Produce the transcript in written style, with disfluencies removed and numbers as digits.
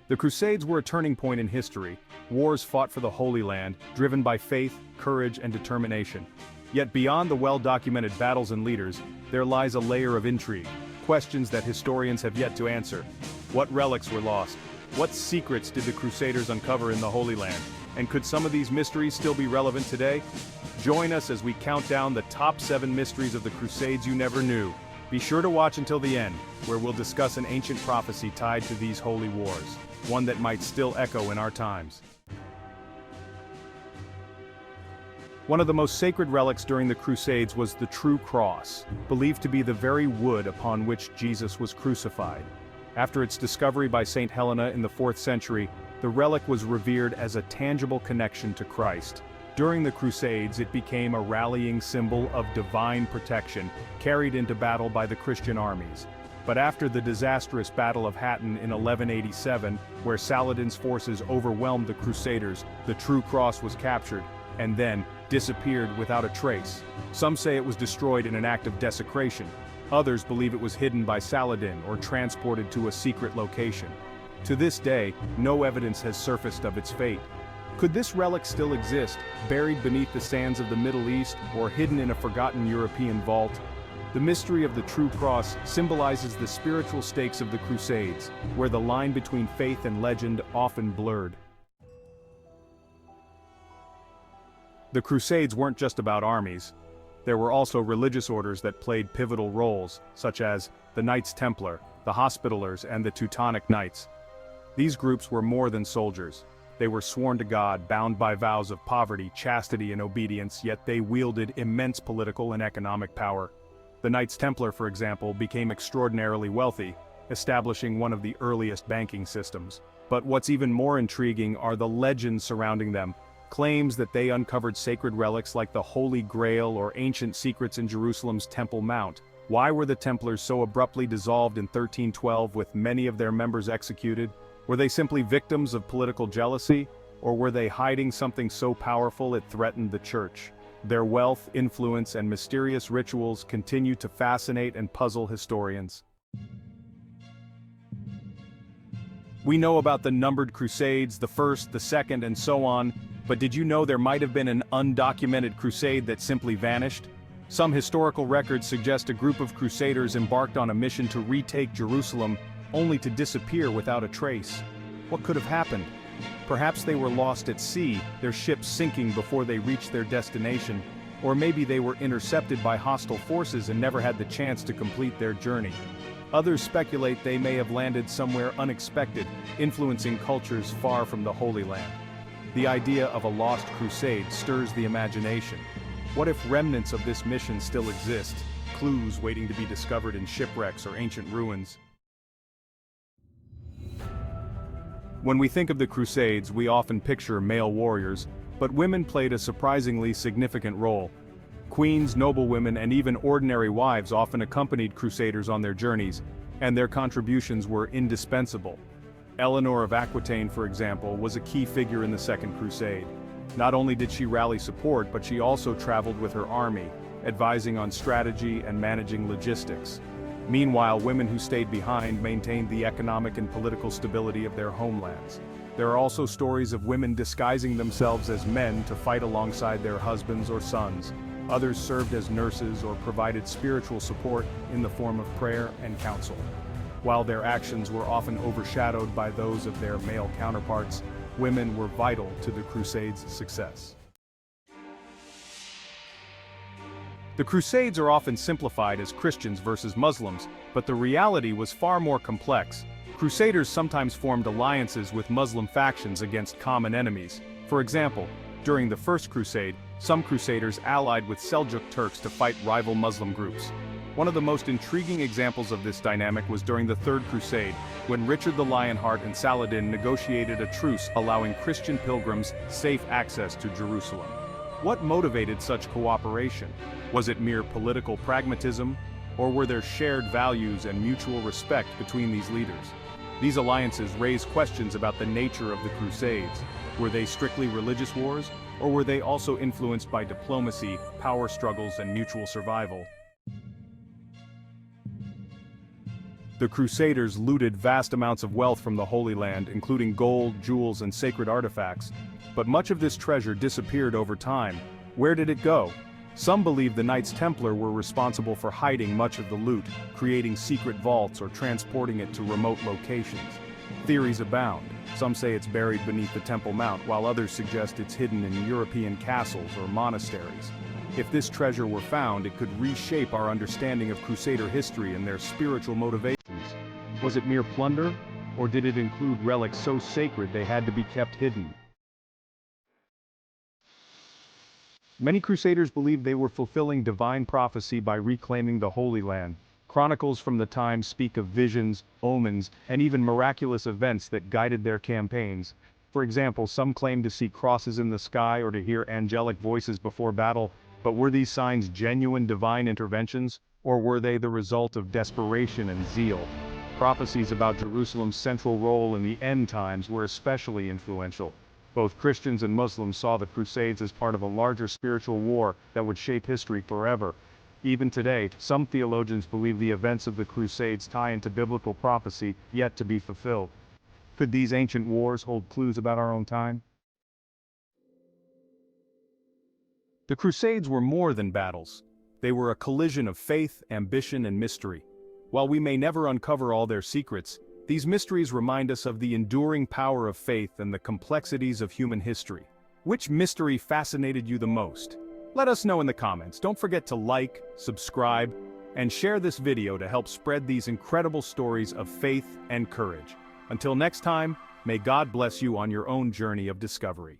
The Crusades were a turning point in history, wars fought for the Holy Land, driven by faith, courage, and determination. Yet beyond the well-documented battles and leaders, there lies a layer of intrigue, questions that historians have yet to answer. What relics were lost? What secrets did the Crusaders uncover in the Holy Land? And could some of these mysteries still be relevant today? Join us as we count down the top 7 mysteries of the Crusades you never knew. Be sure to watch until the end, where we'll discuss an ancient prophecy tied to these holy wars, one that might still echo in our times. One of the most sacred relics during the Crusades was the true cross, believed to be the very wood upon which Jesus was crucified. After its discovery by Saint Helena in the 4th century, the relic was revered as a tangible connection to Christ. During the Crusades, it became a rallying symbol of divine protection, carried into battle by the Christian armies. But after the disastrous Battle of Hattin in 1187, where Saladin's forces overwhelmed the Crusaders, the true cross was captured, and then disappeared without a trace. Some say it was destroyed in an act of desecration. Others believe it was hidden by Saladin or transported to a secret location. To this day, no evidence has surfaced of its fate. Could this relic still exist, buried beneath the sands of the Middle East or hidden in a forgotten European vault? The mystery of the true cross symbolizes the spiritual stakes of the Crusades, where the line between faith and legend often blurred. The Crusades weren't just about armies. There were also religious orders that played pivotal roles, such as the Knights Templar, the Hospitallers, and the Teutonic Knights. These groups were more than soldiers. They were sworn to God, bound by vows of poverty, chastity, and obedience, yet they wielded immense political and economic power. The Knights Templar, for example, became extraordinarily wealthy, establishing one of the earliest banking systems. But what's even more intriguing are the legends surrounding them. Claims that they uncovered sacred relics like the Holy Grail or ancient secrets in Jerusalem's Temple Mount. Why were the Templars so abruptly dissolved in 1312 with many of their members executed? Were they simply victims of political jealousy, or were they hiding something so powerful it threatened the church? Their wealth, influence, and mysterious rituals continue to fascinate and puzzle historians. We know about the numbered crusades, the first, the second, and so on, but did you know there might have been an undocumented crusade that simply vanished? Some historical records suggest a group of crusaders embarked on a mission to retake Jerusalem, only to disappear without a trace. What could have happened? Perhaps they were lost at sea, their ships sinking before they reached their destination, or maybe they were intercepted by hostile forces and never had the chance to complete their journey. Others speculate they may have landed somewhere unexpected, influencing cultures far from the Holy Land. The idea of a lost crusade stirs the imagination. What if remnants of this mission still exist, clues waiting to be discovered in shipwrecks or ancient ruins? When we think of the Crusades, we often picture male warriors, but women played a surprisingly significant role. Queens, noblewomen, and even ordinary wives often accompanied Crusaders on their journeys, and their contributions were indispensable. Eleanor of Aquitaine, for example, was a key figure in the Second Crusade. Not only did she rally support, but she also traveled with her army, advising on strategy and managing logistics. Meanwhile, women who stayed behind maintained the economic and political stability of their homelands. There are also stories of women disguising themselves as men to fight alongside their husbands or sons. Others served as nurses or provided spiritual support in the form of prayer and counsel. While their actions were often overshadowed by those of their male counterparts, women were vital to the Crusades' success. The Crusades are often simplified as Christians versus Muslims, but the reality was far more complex. Crusaders sometimes formed alliances with Muslim factions against common enemies. For example, during the First Crusade, some Crusaders allied with Seljuk Turks to fight rival Muslim groups. One of the most intriguing examples of this dynamic was during the Third Crusade, when Richard the Lionheart and Saladin negotiated a truce allowing Christian pilgrims safe access to Jerusalem. What motivated such cooperation? Was it mere political pragmatism, or were there shared values and mutual respect between these leaders? These alliances raise questions about the nature of the Crusades. Were they strictly religious wars, or were they also influenced by diplomacy, power struggles, and mutual survival? The Crusaders looted vast amounts of wealth from the Holy Land, including gold, jewels, and sacred artifacts. But much of this treasure disappeared over time. Where did it go? Some believe the Knights Templar were responsible for hiding much of the loot, creating secret vaults or transporting it to remote locations. Theories abound. Some say it's buried beneath the Temple Mount, while others suggest it's hidden in European castles or monasteries. If this treasure were found, it could reshape our understanding of Crusader history and their spiritual motivations. Was it mere plunder, or did it include relics so sacred they had to be kept hidden? Many Crusaders believed they were fulfilling divine prophecy by reclaiming the Holy Land. Chronicles from the time speak of visions, omens, and even miraculous events that guided their campaigns. For example, some claim to see crosses in the sky or to hear angelic voices before battle, but were these signs genuine divine interventions, or were they the result of desperation and zeal? Prophecies about Jerusalem's central role in the end times were especially influential. Both Christians and Muslims saw the Crusades as part of a larger spiritual war that would shape history forever. Even today, some theologians believe the events of the Crusades tie into biblical prophecy yet to be fulfilled. Could these ancient wars hold clues about our own time? The Crusades were more than battles. They were a collision of faith, ambition, and mystery. While we may never uncover all their secrets, these mysteries remind us of the enduring power of faith and the complexities of human history. Which mystery fascinated you the most? Let us know in the comments. Don't forget to like, subscribe, and share this video to help spread these incredible stories of faith and courage. Until next time, may God bless you on your own journey of discovery.